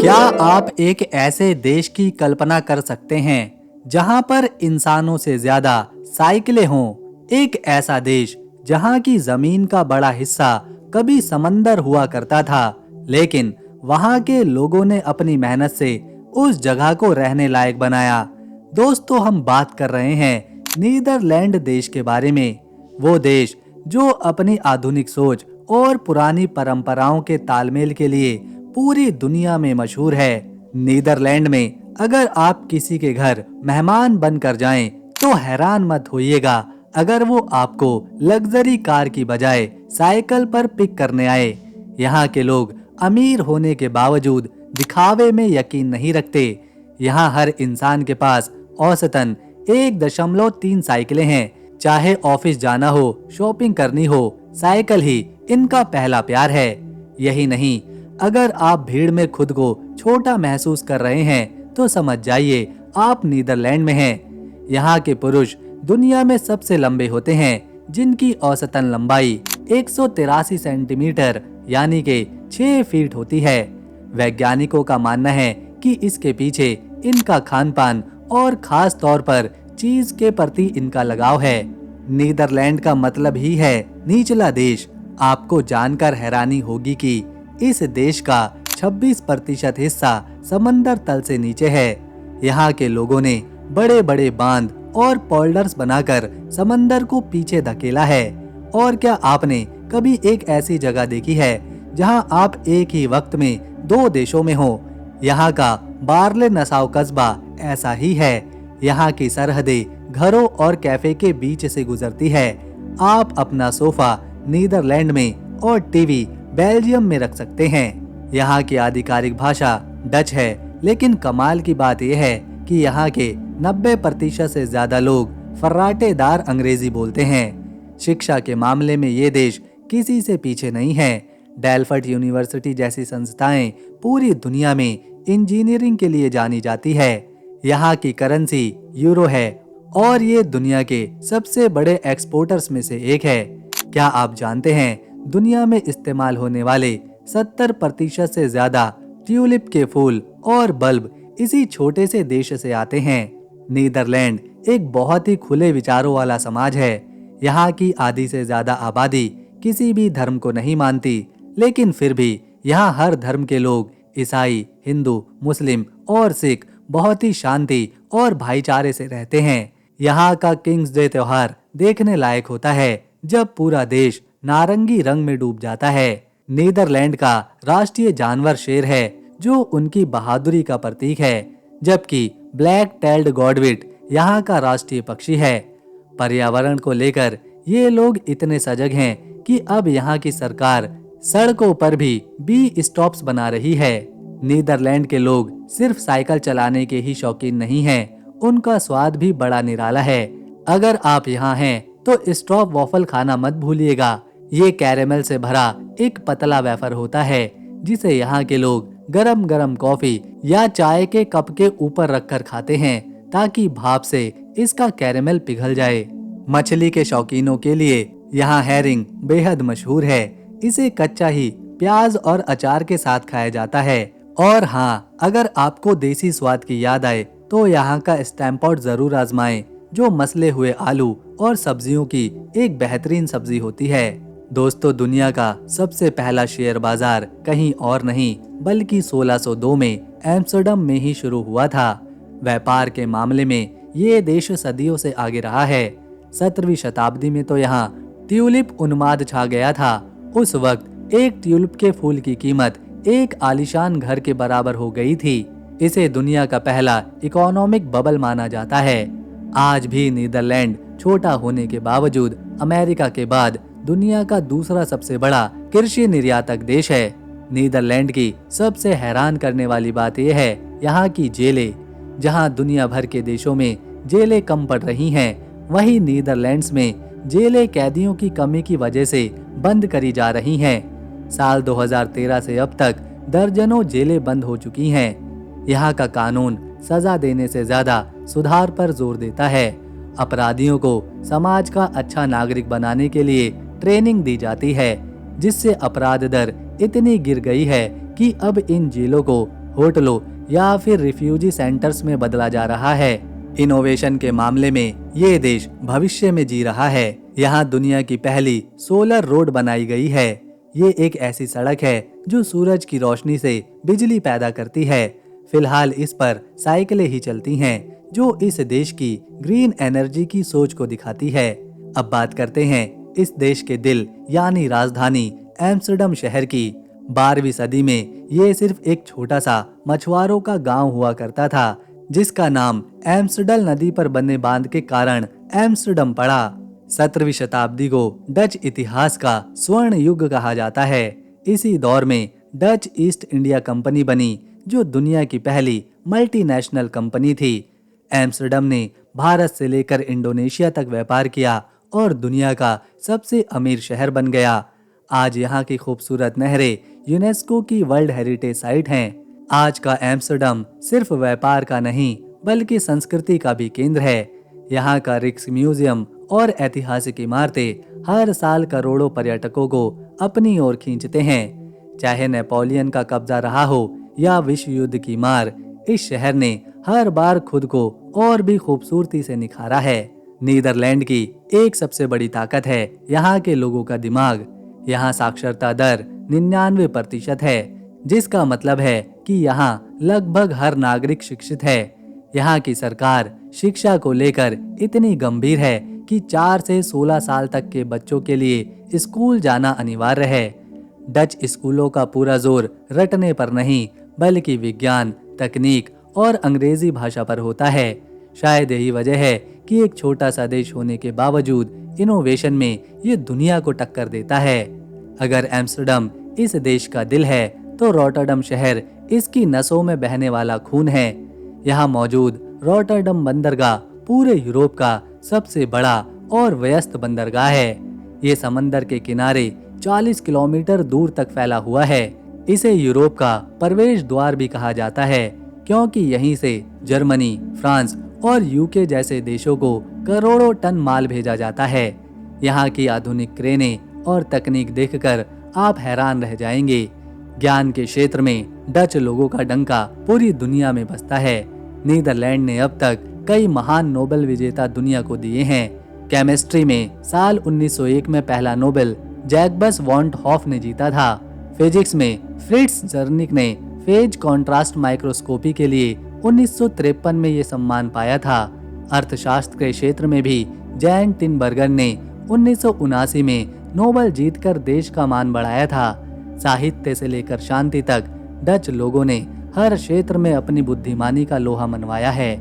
क्या आप एक ऐसे देश की कल्पना कर सकते हैं जहां पर इंसानों से ज्यादा साइकिलें हों? एक ऐसा देश जहां की जमीन का बड़ा हिस्सा कभी समंदर हुआ करता था, लेकिन वहां के लोगों ने अपनी मेहनत से उस जगह को रहने लायक बनाया। दोस्तों, हम बात कर रहे हैं नीदरलैंड देश के बारे में। वो देश जो अपनी आधुनिक सोच और पुरानी परंपराओं के तालमेल के लिए पूरी दुनिया में मशहूर है। नीदरलैंड में अगर आप किसी के घर मेहमान बनकर जाएं, तो हैरान मत होइएगा अगर वो आपको लग्जरी कार की बजाय साइकिल पर पिक करने आए। यहाँ के लोग अमीर होने के बावजूद दिखावे में यकीन नहीं रखते। यहाँ हर इंसान के पास औसतन 1.3 साइकिलें हैं। चाहे ऑफिस जाना हो, शॉपिंग करनी हो, साइकिल ही इनका पहला प्यार है। यही नहीं, अगर आप भीड़ में खुद को छोटा महसूस कर रहे हैं, तो समझ जाइए आप नीदरलैंड में हैं। यहाँ के पुरुष दुनिया में सबसे लंबे होते हैं, जिनकी औसतन लंबाई 183 सेंटीमीटर यानी कि 6 फीट होती है। वैज्ञानिकों का मानना है कि इसके पीछे इनका खान-पान और खास तौर पर चीज के प्रति इनका लगाव है। नीदरलैंड का मतलब ही है निचला देश। आपको जानकर हैरानी होगी कि इस देश का 26% हिस्सा समंदर तल से नीचे है। यहाँ के लोगों ने बड़े बड़े बांध और पोल्डर्स बनाकर समंदर को पीछे धकेला है। और क्या आपने कभी एक ऐसी जगह देखी है जहाँ आप एक ही वक्त में 2 देशों में हो? यहाँ का बार्ले नसाव कस्बा ऐसा ही है। यहाँ की सरहदें घरों और कैफे के बीच से गुजरती है। आप अपना सोफा नीदरलैंड में और टीवी बेल्जियम में रख सकते हैं। यहाँ की आधिकारिक भाषा डच है, लेकिन कमाल की बात यह है कि यहाँ के 90% से ज्यादा लोग फर्राटेदार अंग्रेजी बोलते हैं। शिक्षा के मामले में ये देश किसी से पीछे नहीं है। डेल्फ्ट यूनिवर्सिटी जैसी संस्थाएं पूरी दुनिया में इंजीनियरिंग के लिए जानी जाती है। यहाँ की करेंसी यूरो है और ये दुनिया के सबसे बड़े एक्सपोर्टर्स में से एक है। क्या आप जानते हैं, दुनिया में इस्तेमाल होने वाले 70% से ज्यादा ट्यूलिप के फूल और बल्ब इसी छोटे से देश से आते हैं। नीदरलैंड एक बहुत ही खुले विचारों वाला समाज है। यहाँ की आधी से ज्यादा आबादी किसी भी धर्म को नहीं मानती, लेकिन फिर भी यहाँ हर धर्म के लोग ईसाई, हिंदू, मुस्लिम और सिख बहुत ही शांति और भाईचारे से रहते हैं। यहाँ का किंग्स डे त्योहार देखने लायक होता है, जब पूरा देश नारंगी रंग में डूब जाता है। नीदरलैंड का राष्ट्रीय जानवर शेर है, जो उनकी बहादुरी का प्रतीक है, जबकि ब्लैक टेल्ड गॉडविट यहाँ का राष्ट्रीय पक्षी है। पर्यावरण को लेकर ये लोग इतने सजग हैं कि अब यहाँ की सरकार सड़कों पर भी बी स्टॉप्स बना रही है। नीदरलैंड के लोग सिर्फ साइकिल चलाने के ही शौकीन नहीं हैं, उनका स्वाद भी बड़ा निराला है। अगर आप यहाँ हैं तो स्ट्रॉप वॉफल खाना मत भूलिएगा। ये कैरेमल से भरा एक पतला वेफर होता है, जिसे यहाँ के लोग गरम गरम कॉफी या चाय के कप के ऊपर रखकर खाते हैं, ताकि भाप से इसका कैरेमल पिघल जाए। मछली के शौकीनों के लिए यहाँ हैरिंग बेहद मशहूर है। इसे कच्चा ही प्याज और अचार के साथ खाया जाता है। और हाँ, अगर आपको देसी स्वाद की याद आए तो यहाँ का स्टैम्पॉट जरूर आजमाएं, जो मसले हुए आलू और सब्जियों की एक बेहतरीन सब्जी होती है। दोस्तों, दुनिया का सबसे पहला शेयर बाजार कहीं और नहीं बल्कि 1602 में एम्स्टर्डम में ही शुरू हुआ था। व्यापार के मामले में ये देश सदियों से आगे रहा है। 17वीं शताब्दी में तो यहाँ ट्यूलिप उन्माद छा गया था। उस वक्त एक ट्यूलिप के फूल की कीमत एक आलीशान घर के बराबर हो गई थी। इसे दुनिया का पहला इकोनॉमिक बबल माना जाता है। आज भी नीदरलैंड छोटा होने के बावजूद अमेरिका के बाद दुनिया का दूसरा सबसे बड़ा कृषि निर्यातक देश है। नीदरलैंड की सबसे हैरान करने वाली बात यह है यहाँ की जेलें। जहाँ दुनिया भर के देशों में जेलें कम पड़ रही हैं, वहीं नीदरलैंड्स में जेलें कैदियों की कमी की वजह से बंद करी जा रही हैं। साल 2013 से अब तक दर्जनों जेलें बंद हो चुकी हैं। यहाँ का कानून सजा देने से ज्यादा सुधार पर जोर देता है। अपराधियों को समाज का अच्छा नागरिक बनाने के लिए ट्रेनिंग दी जाती है, जिससे अपराध दर इतनी गिर गई है कि अब इन जेलों को होटलों या फिर रिफ्यूजी सेंटर्स में बदला जा रहा है। इनोवेशन के मामले में ये देश भविष्य में जी रहा है। यहाँ दुनिया की पहली सोलर रोड बनाई गई है। ये एक ऐसी सड़क है जो सूरज की रोशनी से बिजली पैदा करती है। फिलहाल इस पर साइकिलें ही चलती हैं, जो इस देश की ग्रीन एनर्जी की सोच को दिखाती है। अब बात करते हैं इस देश के दिल यानी राजधानी एम्स्टर्डम शहर की। 12वीं सदी में ये सिर्फ एक छोटा सा मछुआरों का गांव हुआ करता था, जिसका नाम एम्स्टर्डम नदी पर बने बांध के कारण एम्स्टर्डम पड़ा। 17वीं शताब्दी को डच इतिहास का स्वर्ण युग कहा जाता है। इसी दौर में डच ईस्ट इंडिया कंपनी बनी, जो दुनिया की पहली मल्टीनेशनल कंपनी थी। एम्स्टर्डम ने भारत से लेकर इंडोनेशिया तक व्यापार किया और दुनिया का सबसे अमीर शहर बन गया। आज यहाँ की खूबसूरत नहरें यूनेस्को की वर्ल्ड हेरिटेज साइट हैं। आज का एम्स्टर्डम सिर्फ व्यापार का नहीं, बल्कि संस्कृति का भी केंद्र है। यहाँ का रिक्स म्यूजियम और ऐतिहासिक इमारतें हर साल करोड़ों पर्यटकों को अपनी ओर खींचते हैं। चाहे नेपोलियन का कब्जा रहा हो या विश्व युद्ध की मार, इस शहर ने हर बार खुद को और भी खूबसूरती से निखारा है। नीदरलैंड की एक सबसे बड़ी ताकत है यहाँ के लोगों का दिमाग। यहाँ साक्षरता दर 99% है, जिसका मतलब है कि यहाँ लगभग हर नागरिक शिक्षित है। यहाँ की सरकार शिक्षा को लेकर इतनी गंभीर है कि 4 से 16 साल तक के बच्चों के लिए स्कूल जाना अनिवार्य है। डच स्कूलों का पूरा जोर रटने पर नहीं, बल्कि विज्ञान, तकनीक और अंग्रेजी भाषा पर होता है। शायद यही वजह है कि एक छोटा सा देश होने के बावजूद इनोवेशन में ये दुनिया को टक्कर देता है। अगर एम्स्टर्डम इस देश का दिल है, तो रॉटरडम शहर इसकी नसों में बहने वाला खून है। यहाँ मौजूद रॉटरडम बंदरगाह पूरे यूरोप का सबसे बड़ा और व्यस्त बंदरगाह है। ये समंदर के किनारे 40 किलोमीटर दूर तक फैला हुआ है। इसे यूरोप का प्रवेश द्वार भी कहा जाता है, क्योंकि यहीं से जर्मनी, फ्रांस और यूके जैसे देशों को करोड़ों टन माल भेजा जाता है। यहाँ की आधुनिक क्रेनें और तकनीक देखकर आप हैरान रह जाएंगे। ज्ञान के क्षेत्र में डच लोगों का डंका पूरी दुनिया में बजता है। नीदरलैंड ने अब तक कई महान नोबेल विजेता दुनिया को दिए हैं। केमिस्ट्री में साल 1901 में पहला नोबेल जैकबस वॉन्ट हॉफ ने जीता था। फिजिक्स में फ्रिट्ज जर्निक ने फेज कॉन्ट्रास्ट माइक्रोस्कोपी के लिए 1953 में ये सम्मान पाया था। अर्थशास्त्र के क्षेत्र में भी जैन टिनबर्गर ने 1979 में नोबेल जीतकर देश का मान बढ़ाया था। साहित्य से लेकर शांति तक डच लोगों ने हर क्षेत्र में अपनी बुद्धिमानी का लोहा मनवाया है।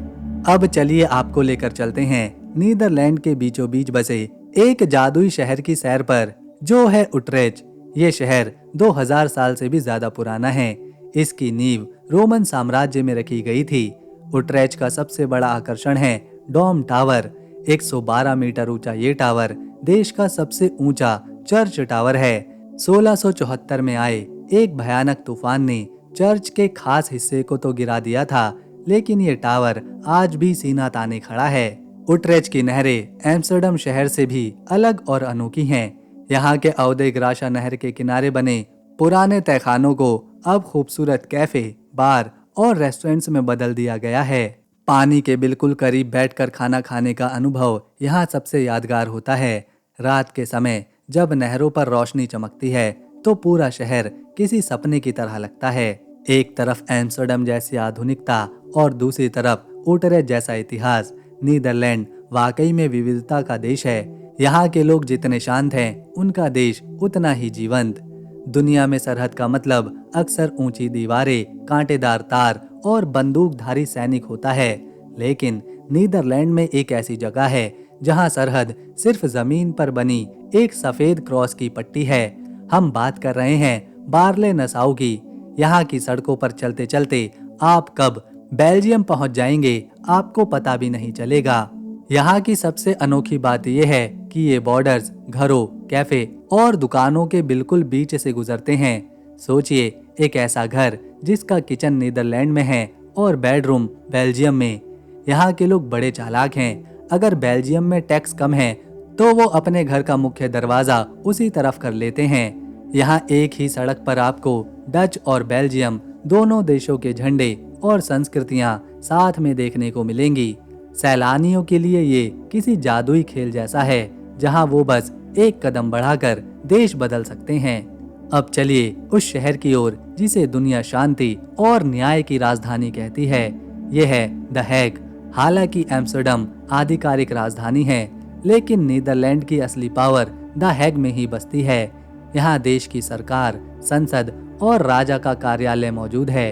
अब चलिए आपको लेकर चलते हैं नीदरलैंड के बीचों बीच बसे एक जादुई शहर की सैर पर, जो है उट्रेच। ये शहर 2000 साल से भी ज्यादा पुराना है। इसकी नींव रोमन साम्राज्य में रखी गई थी। उट्रेच का सबसे बड़ा आकर्षण है डोम टावर। 112 मीटर ऊंचा ये टावर देश का सबसे ऊंचा चर्च टावर है। 1674 में आए एक भयानक तूफान ने चर्च के खास हिस्से को तो गिरा दिया था, लेकिन ये टावर आज भी सीना ताने खड़ा है। उट्रेच की नहरें एम्स्टर्डम शहर से भी अलग और अनोखी हैं। यहाँ के औदे ग्राशा नहर के किनारे बने पुराने तहखानों को अब खूबसूरत कैफे, बार और रेस्टोरेंट्स में बदल दिया गया है। पानी के बिल्कुल करीब बैठकर खाना खाने का अनुभव यहाँ सबसे यादगार होता है। रात के समय जब नहरों पर रोशनी चमकती है, तो पूरा शहर किसी सपने की तरह लगता है। एक तरफ एम्स्टर्डम जैसी आधुनिकता और दूसरी तरफ उट्रेच जैसा इतिहास। नीदरलैंड वाकई में विविधता का देश है। यहाँ के लोग जितने शांत हैं, उनका देश उतना ही जीवंत। दुनिया में सरहद का मतलब अक्सर ऊंची दीवारें, कांटेदार तार और बंदूकधारी सैनिक होता है, लेकिन नीदरलैंड में एक ऐसी जगह है जहां सरहद सिर्फ जमीन पर बनी एक सफेद क्रॉस की पट्टी है। हम बात कर रहे हैं बार्ले नसाउ की। यहाँ की सड़कों पर चलते चलते आप कब बेल्जियम पहुंच जाएंगे, आपको पता भी नहीं चलेगा। यहाँ की सबसे अनोखी बात यह है कि ये बॉर्डर्स घरों, कैफे और दुकानों के बिल्कुल बीच से गुजरते हैं। सोचिए, एक ऐसा घर जिसका किचन नीदरलैंड में है और बेडरूम बेल्जियम में। यहाँ के लोग बड़े चालाक हैं। अगर बेल्जियम में टैक्स कम है, तो वो अपने घर का मुख्य दरवाजा उसी तरफ कर लेते हैं। यहाँ एक ही सड़क पर आपको डच और बेल्जियम दोनों देशों के झंडे और संस्कृतियां साथ में देखने को मिलेंगी। सैलानियों के लिए ये किसी जादुई खेल जैसा है, जहां वो बस एक कदम बढ़ाकर देश बदल सकते हैं। अब चलिए उस शहर की ओर जिसे दुनिया शांति और न्याय की राजधानी कहती है। यह है द हैग। हालांकि एम्स्टर्डम आधिकारिक राजधानी है, लेकिन नीदरलैंड की असली पावर द हैग में ही बसती है। यहाँ देश की सरकार, संसद और राजा का कार्यालय मौजूद है।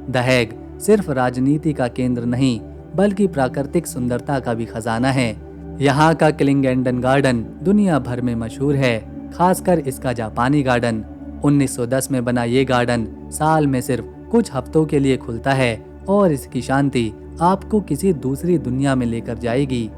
द हैग सिर्फ राजनीति का केंद्र नहीं, बल्कि प्राकृतिक सुंदरता का भी खजाना है। यहाँ का क्लिंगेंडन गार्डन दुनिया भर में मशहूर है, खासकर इसका जापानी गार्डन। 1910 में बना ये गार्डन साल में सिर्फ कुछ हफ्तों के लिए खुलता है और इसकी शांति आपको किसी दूसरी दुनिया में लेकर जाएगी।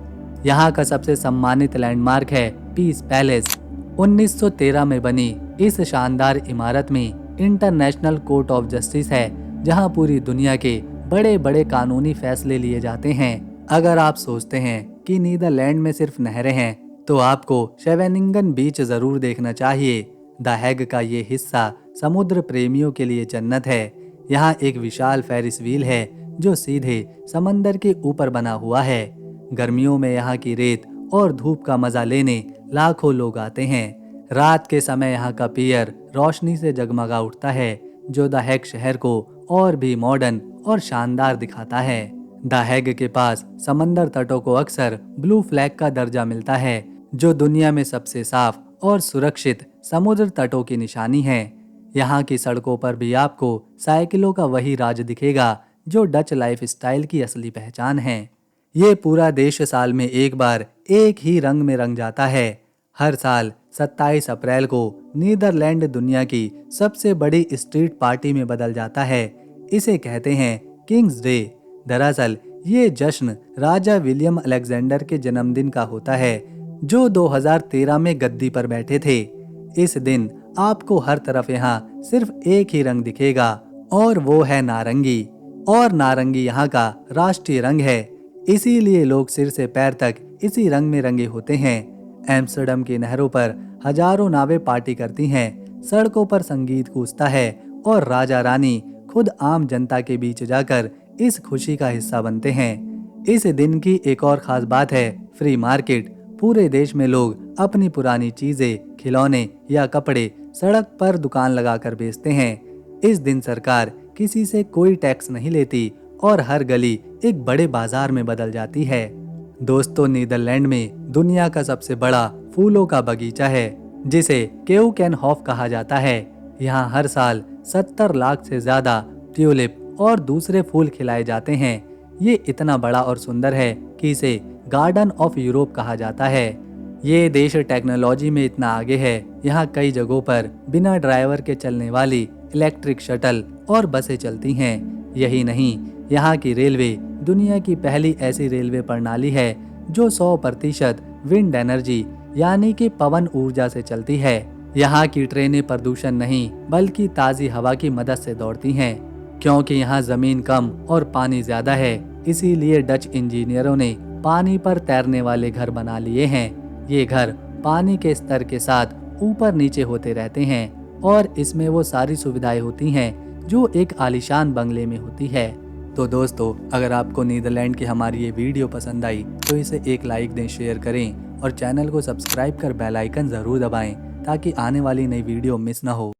यहाँ का सबसे सम्मानित लैंडमार्क है पीस पैलेस। 1913 में बनी इस शानदार इमारत में इंटरनेशनल कोर्ट ऑफ जस्टिस है, जहाँ पूरी दुनिया के बड़े बड़े कानूनी फैसले लिए जाते हैं। अगर आप सोचते हैं कि नीदरलैंड में सिर्फ नहरें हैं, तो आपको शेवेनिंगन बीच जरूर देखना चाहिए। द हैग का ये हिस्सा समुद्र प्रेमियों के लिए जन्नत है। यहाँ एक विशाल फेरिस व्हील है जो सीधे समंदर के ऊपर बना हुआ है। गर्मियों में यहाँ की रेत और धूप का मजा लेने लाखों लोग आते हैं। रात के समय यहाँ का पियर रोशनी से जगमगा उठता है, जो द हैग शहर को और भी मॉडर्न और शानदार दिखाता है। द हैग के पास समंदर तटों को अक्सर ब्लू फ्लैग का दर्जा मिलता है, जो दुनिया में सबसे साफ और सुरक्षित समुद्र तटों की निशानी है। यहाँ की सड़कों पर भी आपको साइकिलों का वही राज दिखेगा, जो डच लाइफ स्टाइल की असली पहचान है। ये पूरा देश साल में एक बार एक ही रंग में रंग जाता है। हर साल 27 अप्रैल को नीदरलैंड दुनिया की सबसे बड़ी स्ट्रीट पार्टी में बदल जाता है। इसे कहते हैं किंग्स डे। दरअसल ये जश्न राजा विलियम अलेक्जेंडर के जन्मदिन का होता है, जो 2013 में गद्दी पर बैठे थे। इस दिन आपको हर तरफ यहाँ सिर्फ एक ही रंग दिखेगा, और वो है नारंगी। और नारंगी यहाँ का राष्ट्रीय रंग है, इसीलिए लोग सिर से पैर तक इसी रंग में रंगे होते हैं। एम्स्टर्डम की नहरों पर हजारों नावें पार्टी करती हैं, सड़कों पर संगीत गूंजता है और राजा रानी खुद आम जनता के बीच जाकर इस खुशी का हिस्सा बनते हैं। इस दिन की एक और खास बात है फ्री मार्केट। पूरे देश में लोग अपनी पुरानी चीजें, खिलौने या कपड़े सड़क पर दुकान लगाकर बेचते हैं। इस दिन सरकार किसी से कोई टैक्स नहीं लेती और हर गली एक बड़े बाजार में बदल जाती है। दोस्तों, नीदरलैंड में दुनिया का सबसे बड़ा फूलों का बगीचा है, जिसे केउकेनहॉफ कहा जाता है। यहाँ हर साल 70 लाख से ज्यादा ट्यूलिप और दूसरे फूल खिलाए जाते हैं। ये इतना बड़ा और सुंदर है कि इसे गार्डन ऑफ यूरोप कहा जाता है। ये देश टेक्नोलॉजी में इतना आगे है, यहाँ कई जगहों पर बिना ड्राइवर के चलने वाली इलेक्ट्रिक शटल और बसें चलती हैं। यही नहीं, यहाँ की रेलवे दुनिया की पहली ऐसी रेलवे प्रणाली है जो 100% विंड एनर्जी यानी कि पवन ऊर्जा से चलती है। यहाँ की ट्रेनें प्रदूषण नहीं बल्कि ताज़ी हवा की मदद से दौड़ती हैं। क्योंकि यहाँ जमीन कम और पानी ज्यादा है, इसीलिए डच इंजीनियरों ने पानी पर तैरने वाले घर बना लिए हैं। ये घर पानी के स्तर के साथ ऊपर नीचे होते रहते हैं और इसमें वो सारी सुविधाएं होती हैं जो एक आलीशान बंगले में होती है। तो दोस्तों, अगर आपको नीदरलैंड की हमारी ये वीडियो पसंद आई तो इसे एक लाइक दें, शेयर करें और चैनल को सब्सक्राइब कर बेल आइकन जरूर दबाएं, ताकि आने वाली नई वीडियो मिस ना हो।